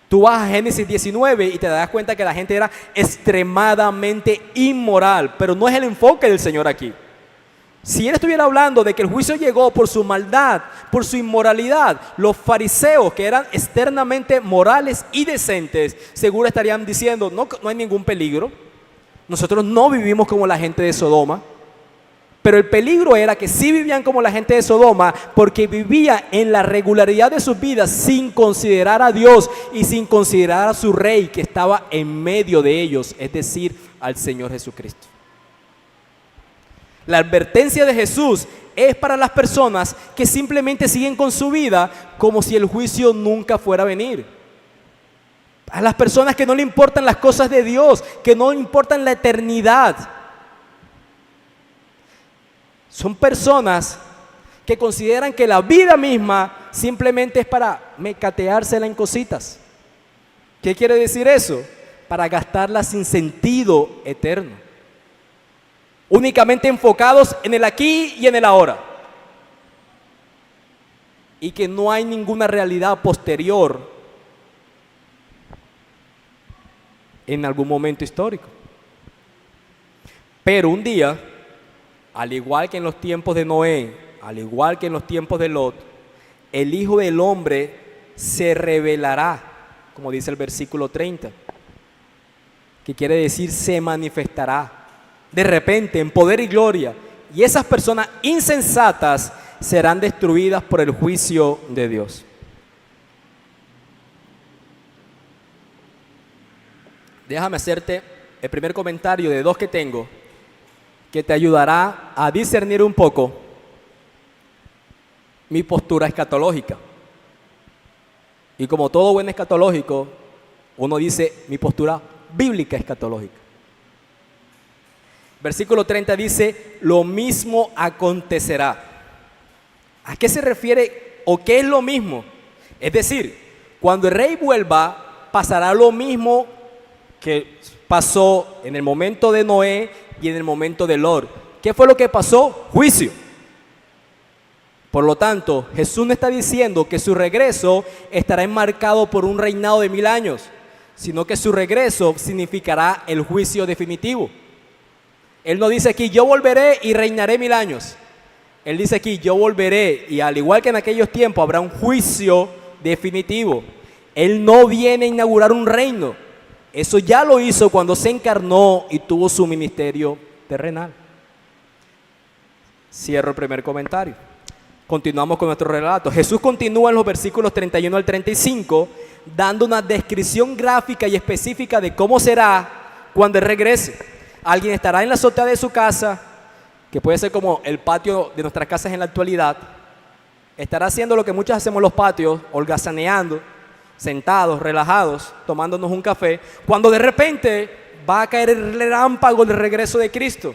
Tú vas a Génesis 19 y te das cuenta que la gente era extremadamente inmoral, pero no es el enfoque del Señor aquí. Si él estuviera hablando de que el juicio llegó por su maldad, por su inmoralidad, los fariseos, que eran externamente morales y decentes, seguro estarían diciendo, no hay ningún peligro. Nosotros no vivimos como la gente de Sodoma. Pero el peligro era que sí vivían como la gente de Sodoma, porque vivían en la regularidad de sus vidas sin considerar a Dios y sin considerar a su rey que estaba en medio de ellos, es decir, al Señor Jesucristo. La advertencia de Jesús es para las personas que simplemente siguen con su vida como si el juicio nunca fuera a venir. A las personas que no le importan las cosas de Dios, que no le importan la eternidad. Son personas que consideran que la vida misma simplemente es para mecateársela en cositas. ¿Qué quiere decir eso? Para gastarla sin sentido eterno. Únicamente enfocados en el aquí y en el ahora. y que no hay ninguna realidad posterior en algún momento histórico. Pero un día, al igual que en los tiempos de Noé, al igual que en los tiempos de Lot, el Hijo del Hombre se revelará, como dice el versículo 30, que quiere decir se manifestará de repente en poder y gloria, y esas personas insensatas serán destruidas por el juicio de Dios. Déjame hacerte el primer comentario de dos que tengo, que te ayudará a discernir un poco mi postura escatológica. Y como todo buen escatológico, uno dice mi postura bíblica escatológica. Versículo 30 dice, lo mismo acontecerá. ¿A qué se refiere o qué es lo mismo? Es decir, cuando el rey vuelva, pasará lo mismo que pasó en el momento de Noé y en el momento de Lot. ¿Qué fue lo que pasó? Juicio. Por lo tanto, Jesús no está diciendo que su regreso estará enmarcado por un reinado de 1000 años, sino que su regreso significará el juicio definitivo. Él no dice aquí, yo volveré y reinaré 1000 años. Él dice aquí, yo volveré y al igual que en aquellos tiempos habrá un juicio definitivo. Él no viene a inaugurar un reino. Eso ya lo hizo cuando se encarnó y tuvo su ministerio terrenal. Cierro el primer comentario. Continuamos con nuestro relato. Jesús continúa en los versículos 31 al 35, dando una descripción gráfica y específica de cómo será cuando Él regrese. Alguien estará en la azotea de su casa, que puede ser como el patio de nuestras casas en la actualidad. Estará haciendo lo que muchos hacemos en los patios, holgazaneando, sentados, relajados, tomándonos un café, cuando de repente va a caer el relámpago del regreso de Cristo.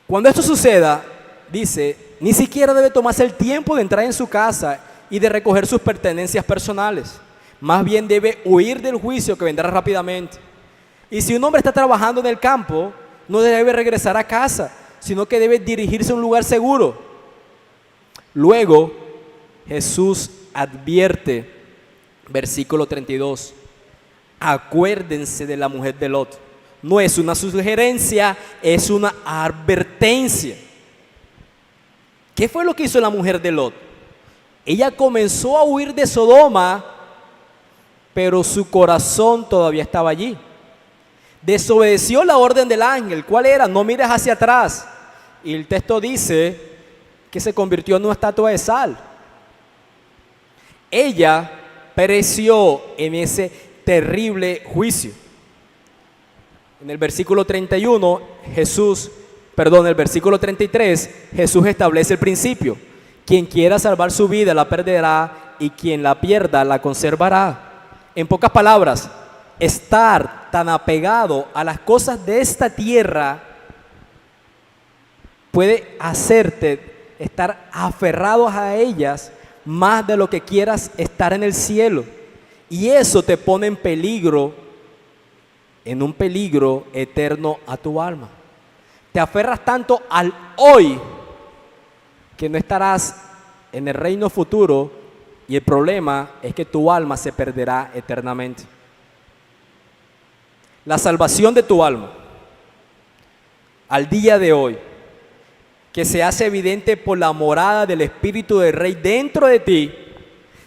Cuando esto suceda, dice, ni siquiera debe tomarse el tiempo de entrar en su casa y de recoger sus pertenencias personales. Más bien debe huir del juicio que vendrá rápidamente. Y si un hombre está trabajando en el campo, no debe regresar a casa, sino que debe dirigirse a un lugar seguro. Luego, Jesús advierte, versículo 32, acuérdense de la mujer de Lot. No es una sugerencia, es una advertencia. ¿Qué fue lo que hizo la mujer de Lot? Ella comenzó a huir de Sodoma, pero su corazón todavía estaba allí. Desobedeció la orden del ángel. ¿Cuál era? No mires hacia atrás. Y el texto dice que se convirtió en una estatua de sal. Ella pereció en ese terrible juicio. En el versículo 31, el versículo 33, Jesús establece el principio. Quien quiera salvar su vida la perderá y quien la pierda la conservará. En pocas palabras, estar tan apegado a las cosas de esta tierra puede hacerte estar aferrado a ellas más de lo que quieras estar en el cielo. Y eso te pone en un peligro eterno a tu alma. Te aferras tanto al hoy que no estarás en el reino futuro y el problema es que tu alma se perderá eternamente. La salvación de tu alma al día de hoy, que se hace evidente por la morada del Espíritu del Rey dentro de ti,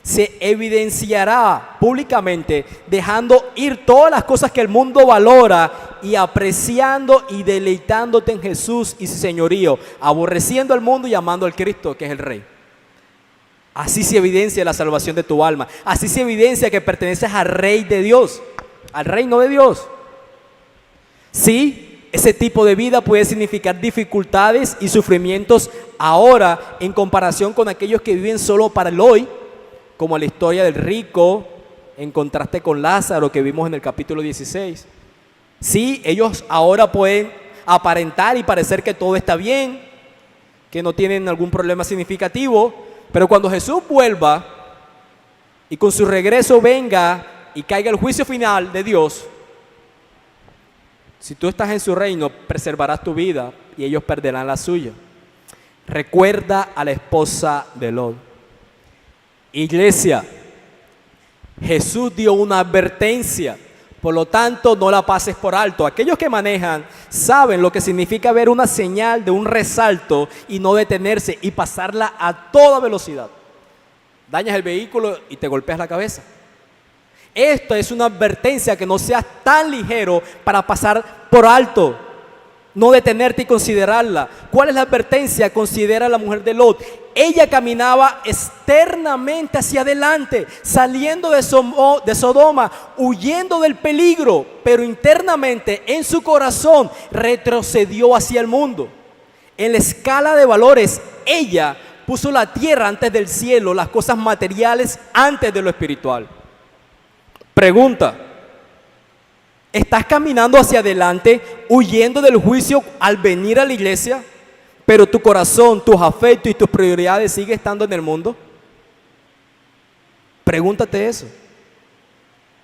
se evidenciará públicamente dejando ir todas las cosas que el mundo valora y apreciando y deleitándote en Jesús y su señorío, aborreciendo al mundo y amando al Cristo que es el Rey. Así se evidencia la salvación de tu alma, así se evidencia que perteneces al Rey de Dios, al reino de Dios. Sí, ese tipo de vida puede significar dificultades y sufrimientos ahora en comparación con aquellos que viven solo para el hoy, como la historia del rico, en contraste con Lázaro que vimos en el capítulo 16. Sí, ellos ahora pueden aparentar y parecer que todo está bien, que no tienen algún problema significativo, pero cuando Jesús vuelva y con su regreso venga y caiga el juicio final de Dios, si tú estás en su reino, preservarás tu vida y ellos perderán la suya. recuerda a la esposa de Lot. Iglesia, Jesús dio una advertencia, por lo tanto no la pases por alto. Aquellos que manejan saben lo que significa ver una señal de un resalto y no detenerse y pasarla a toda velocidad. Dañas el vehículo y te golpeas la cabeza. Esto es una advertencia, que no seas tan ligero para pasar por alto, no detenerte y considerarla. ¿Cuál es la advertencia? Considera a la mujer de Lot. Ella caminaba externamente hacia adelante, saliendo de Sodoma, huyendo del peligro, pero internamente en su corazón retrocedió hacia el mundo. En la escala de valores, ella puso la tierra antes del cielo, las cosas materiales antes de lo espiritual. Pregunta: ¿estás caminando hacia adelante, huyendo del juicio al venir a la iglesia, pero tu corazón, tus afectos y tus prioridades siguen estando en el mundo? Pregúntate eso.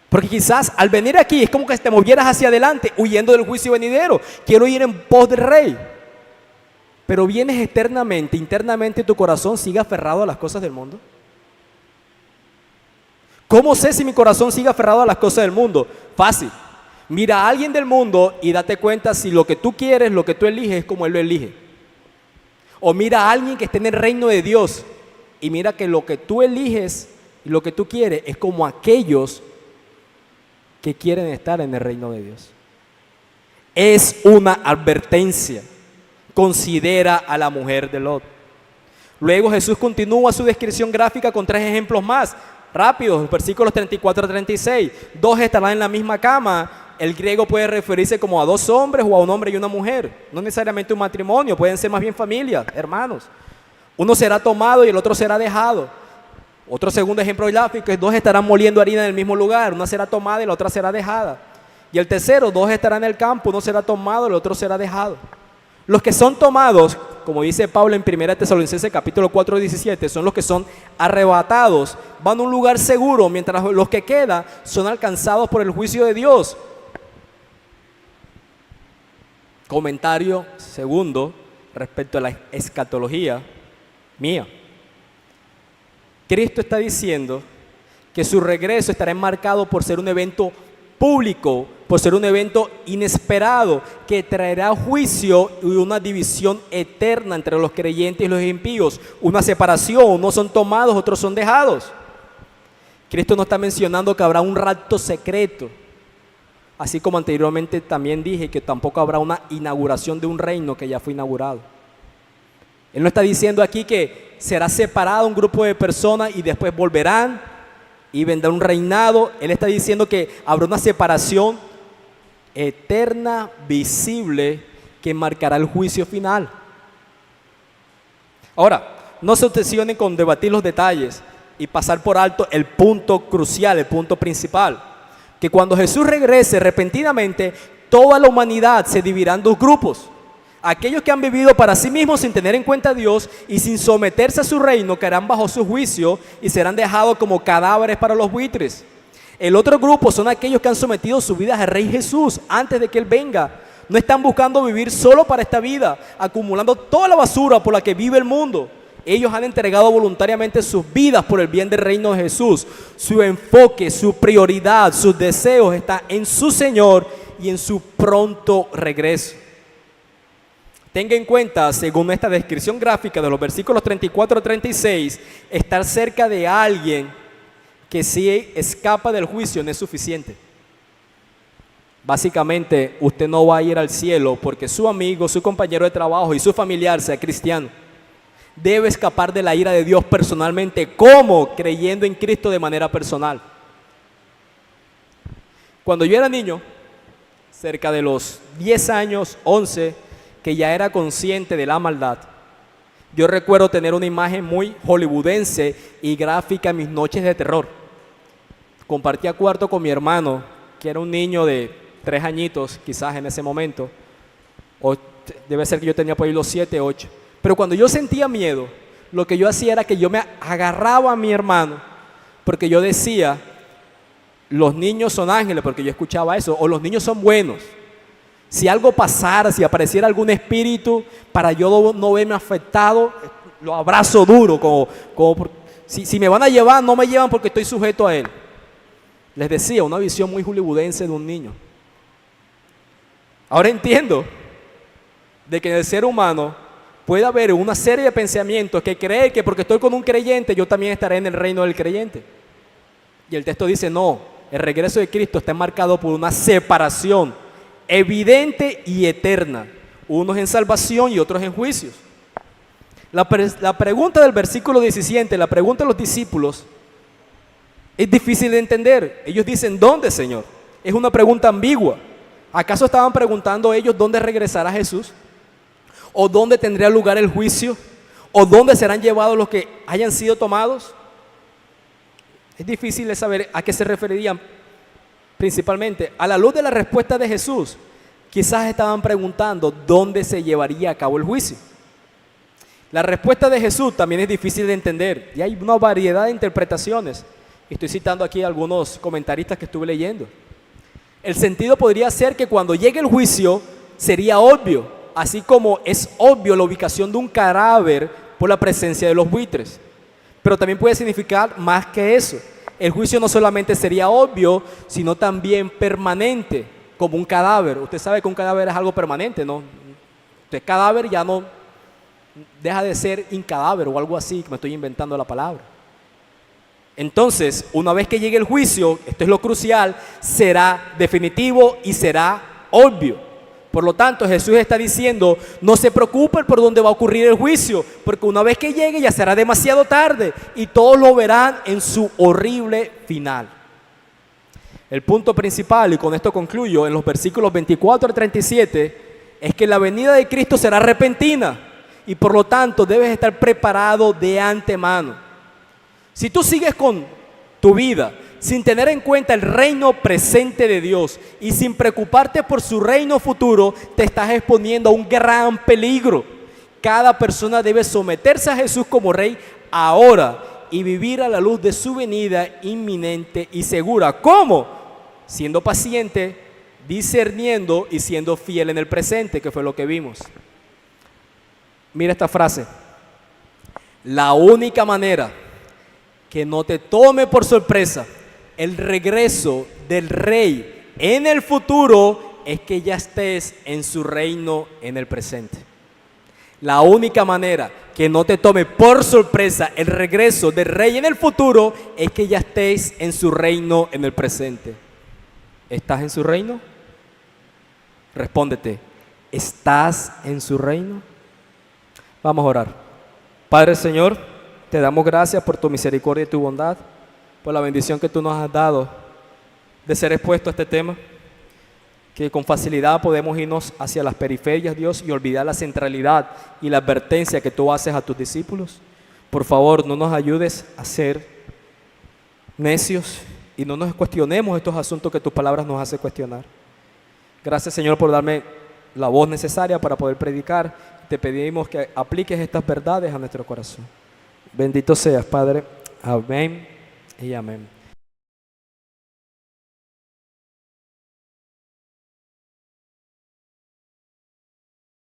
Porque quizás al venir aquí es como que te movieras hacia adelante, huyendo del juicio venidero. Quiero ir en pos del rey. Pero vienes externamente, internamente tu corazón sigue aferrado a las cosas del mundo. ¿Cómo sé si mi corazón sigue aferrado a las cosas del mundo? Fácil. Mira a alguien del mundo y date cuenta si lo que tú quieres, lo que tú eliges es como él lo elige. O mira a alguien que esté en el reino de Dios y mira que lo que tú eliges y lo que tú quieres es como aquellos que quieren estar en el reino de Dios. Es una advertencia. Considera a la mujer de Lot. Luego Jesús continúa su descripción gráfica con 3 ejemplos más. Rápidos, versículos 34 a 36. 2 estarán en la misma cama. El griego puede referirse como a 2 hombres o a un hombre y una mujer. No necesariamente un matrimonio, pueden ser más bien familias, hermanos. Uno será tomado y el otro será dejado. Otro segundo ejemplo gráfico es 2 estarán moliendo harina en el mismo lugar. Una será tomada y la otra será dejada. Y el tercero, 2 estarán en el campo, uno será tomado y el otro será dejado. Los que son tomados, como dice Pablo en 1 Tesalonicenses capítulo 4, 17, son los que son arrebatados, van a un lugar seguro, mientras los que quedan son alcanzados por el juicio de Dios. Comentario segundo respecto a la escatología mía. Cristo está diciendo que su regreso estará enmarcado por ser un evento público, por ser un evento inesperado que traerá juicio y una división eterna entre los creyentes y los impíos, una separación. Unos son tomados, otros son dejados. Cristo no está mencionando que habrá un rapto secreto, así como anteriormente también dije que tampoco habrá una inauguración de un reino que ya fue inaugurado. Él no está diciendo aquí que será separado un grupo de personas y después volverán y vendrá un reinado. Él está diciendo que habrá una separación eterna, visible, que marcará el juicio final. Ahora, no se obsesionen con debatir los detalles y pasar por alto el punto crucial, el punto principal, que cuando Jesús regrese repentinamente, toda la humanidad se dividirá en 2 grupos. Aquellos que han vivido para sí mismos sin tener en cuenta a Dios y sin someterse a su reino caerán bajo su juicio y serán dejados como cadáveres para los buitres. El otro grupo son aquellos que han sometido sus vidas al Rey Jesús antes de que Él venga. No están buscando vivir solo para esta vida, acumulando toda la basura por la que vive el mundo. Ellos han entregado voluntariamente sus vidas por el bien del reino de Jesús. Su enfoque, su prioridad, sus deseos están en su Señor y en su pronto regreso. Tenga en cuenta, según esta descripción gráfica de los versículos 34 a 36, estar cerca de alguien que si escapa del juicio no es suficiente. Básicamente, usted no va a ir al cielo porque su amigo, su compañero de trabajo y su familiar sea cristiano. Debe escapar de la ira de Dios personalmente. ¿Cómo? Creyendo en Cristo de manera personal. Cuando yo era niño, cerca de los 10 años, 11, que ya era consciente de la maldad, yo recuerdo tener una imagen muy hollywoodense y gráfica en mis noches de terror. Compartía cuarto con mi hermano, que era un niño de 3 añitos, quizás en ese momento, o debe ser que yo tenía por ahí los 7, 8. Pero cuando yo sentía miedo, lo que yo hacía era que yo me agarraba a mi hermano, porque yo decía, los niños son ángeles, porque yo escuchaba eso, o los niños son buenos. Si algo pasara, si apareciera algún espíritu, para yo no verme afectado, lo abrazo duro, si me van a llevar, no me llevan porque estoy sujeto a él. Les decía, una visión muy hollywoodense de un niño. Ahora entiendo de que en el ser humano puede haber una serie de pensamientos que cree que porque estoy con un creyente, yo también estaré en el reino del creyente. Y el texto dice, no, el regreso de Cristo está marcado por una separación evidente y eterna, unos en salvación y otros en juicios. La pregunta del versículo 17, la pregunta de los discípulos, es difícil de entender. Ellos dicen, ¿dónde, Señor? Es una pregunta ambigua. ¿Acaso estaban preguntando ellos dónde regresará Jesús? ¿O dónde tendría lugar el juicio? ¿O dónde serán llevados los que hayan sido tomados? Es difícil de saber a qué se referirían principalmente. A la luz de la respuesta de Jesús, quizás estaban preguntando dónde se llevaría a cabo el juicio. La respuesta de Jesús también es difícil de entender y hay una variedad de interpretaciones. Estoy citando aquí a algunos comentaristas que estuve leyendo. El sentido podría ser que cuando llegue el juicio sería obvio, así como es obvio la ubicación de un cadáver por la presencia de los buitres. Pero también puede significar más que eso. El juicio no solamente sería obvio, sino también permanente, como un cadáver. Usted sabe que un cadáver es algo permanente, ¿no? El cadáver ya no deja de ser incadáver o algo así, que me estoy inventando la palabra. Entonces, una vez que llegue el juicio, esto es lo crucial, será definitivo y será obvio. Por lo tanto, Jesús está diciendo, no se preocupen por dónde va a ocurrir el juicio, porque una vez que llegue ya será demasiado tarde y todos lo verán en su horrible final. El punto principal, y con esto concluyo, en los versículos 24 al 37, es que la venida de Cristo será repentina y por lo tanto debes estar preparado de antemano. Si tú sigues con tu vida sin tener en cuenta el reino presente de Dios y sin preocuparte por su reino futuro, te estás exponiendo a un gran peligro. Cada persona debe someterse a Jesús como Rey ahora y vivir a la luz de su venida inminente y segura. ¿Cómo? Siendo paciente, discerniendo y siendo fiel en el presente, que fue lo que vimos. Mira esta frase. La única manera que no te tome por sorpresa el regreso del Rey en el futuro es que ya estés en su reino en el presente. La única manera que no te tome por sorpresa el regreso del Rey en el futuro es que ya estés en su reino en el presente. ¿Estás en su reino? Respóndete, ¿estás en su reino? Vamos a orar. Padre Señor, te damos gracias por tu misericordia y tu bondad, por la bendición que tú nos has dado de ser expuesto a este tema, que con facilidad podemos irnos hacia las periferias, Dios, y olvidar la centralidad y la advertencia que tú haces a tus discípulos. Por favor, no nos ayudes a ser necios y no nos cuestionemos estos asuntos que tus palabras nos hacen cuestionar. Gracias, Señor, por darme la voz necesaria para poder predicar. Te pedimos que apliques estas verdades a nuestro corazón. Bendito seas, Padre. Amén y amén.